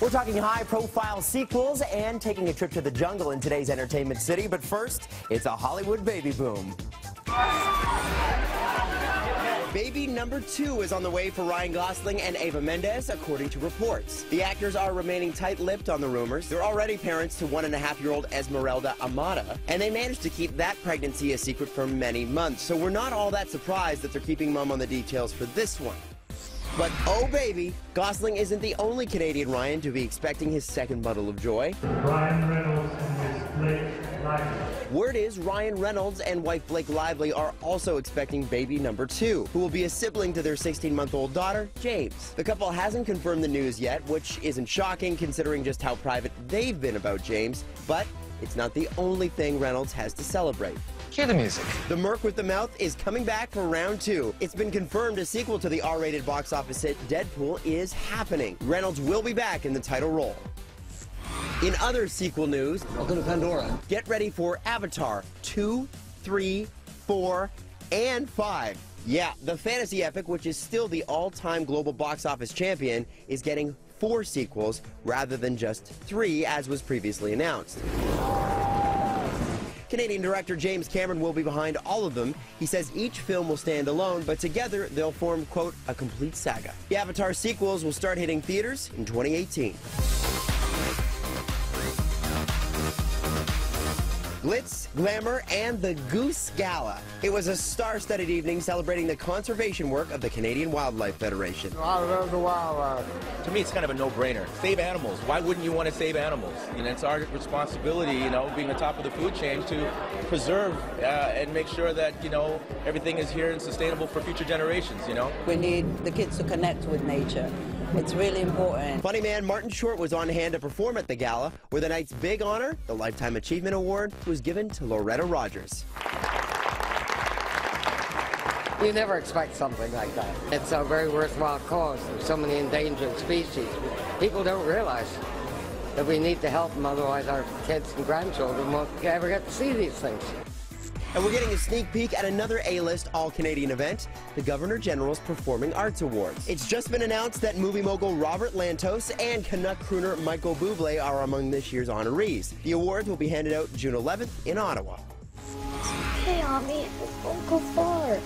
We're talking high-profile sequels and taking a trip to the jungle in today's entertainment city. But first, it's a Hollywood baby boom. Baby number 2 is on the way for Ryan Gosling and Eva Mendes, according to reports. The actors are remaining tight-lipped on the rumors. They're already parents to 1.5-year-old Esmeralda Amata, and they managed to keep that pregnancy a secret for many months. So we're not all that surprised that they're keeping mum on the details for this one. But oh baby, Gosling isn't the only Canadian Ryan to be expecting his second bundle of joy. Ryan Reynolds and his Blake Lively. Word is Ryan Reynolds and wife Blake Lively are also expecting baby number 2, who will be a sibling to their 16-month-old daughter, James. The couple hasn't confirmed the news yet, which isn't shocking considering just how private they've been about James, but it's not the only thing Reynolds has to celebrate. Cue the music. The Merc with the Mouth is coming back for round 2. It's been confirmed a sequel to the R-rated box office hit Deadpool is happening. Reynolds will be back in the title role. In other sequel news, welcome to Pandora. Get ready for Avatar 2, 3, 4, and 5. Yeah, the fantasy epic, which is still the all-time global box office champion, is getting 4 sequels rather than just 3 as was previously announced. Canadian director James Cameron will be behind all of them. He says each film will stand alone, but together they'll form, quote, a complete saga. The Avatar sequels will start hitting theaters in 2018. Glitz, glamour, and the Goose Gala. It was a star-studded evening celebrating the conservation work of the Canadian Wildlife Federation. I love the wildlife. To me, it's kind of a no-brainer. Save animals. Why wouldn't you want to save animals? You know, it's our responsibility, you know, being the top of the food chain, to preserve and make sure that, you know, everything is here and sustainable for future generations, you know? We need the kids to connect with nature. It's really important. Funny man Martin Short was on hand to perform at the gala, where the night's big honor, the Lifetime Achievement Award, was given to Loretta Rogers. You never expect something like that. It's a very worthwhile cause. There's so many endangered species. People don't realize that we need to help them, otherwise our kids and grandchildren won't ever get to see these things. And we're getting a sneak peek at another A-list all-Canadian event, the Governor General's Performing Arts Awards. It's just been announced that movie mogul Robert Lantos and Canuck crooner Michael Bublé are among this year's honorees. The awards will be handed out June 11th in Ottawa. Hey, Ami, don't go far.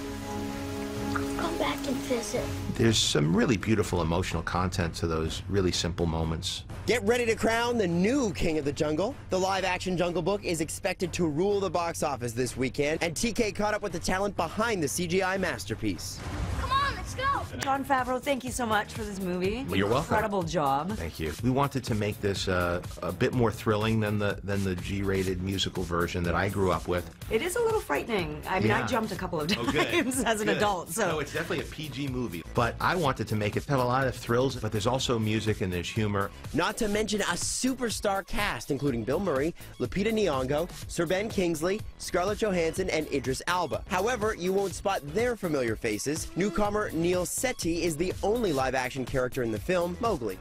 I'll come back and visit. There's some really beautiful emotional content to those really simple moments. Get ready to crown the new King of the Jungle. The live-action Jungle Book is expected to rule the box office this weekend, and TK caught up with the talent behind the CGI masterpiece. Come on, let's go. Jon Favreau, thank you so much for this movie. Well, you're welcome. Incredible job. Thank you. We wanted to make this a bit more thrilling than the G-rated musical version that I grew up with. It is a little frightening. I mean, I jumped a couple of times as an adult. So no, it's definitely a PG movie. But I wanted to make it have a lot of thrills, but there's also music and there's humor. Not to mention a superstar cast, including Bill Murray, Lupita Nyong'o, Sir Ben Kingsley, Scarlett Johansson, and Idris Elba. However, you won't spot their familiar faces. Newcomer Neil Sethi is the only live-action character in the film, Mowgli.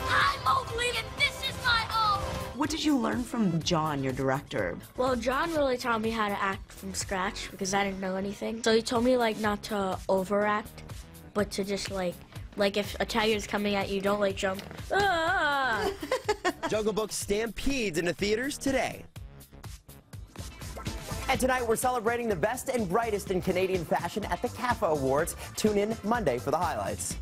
I'm Mowgli, and this is my home. what did you learn from John, your director? Well, John really taught me how to act from scratch because I didn't know anything. So he told me like not to overact, but to just like if a tiger's coming at you, don't like jump. Ah! Jungle Book stampedes into theaters today. And tonight we're celebrating the best and brightest in Canadian fashion at the CAFA Awards. Tune in Monday for the highlights.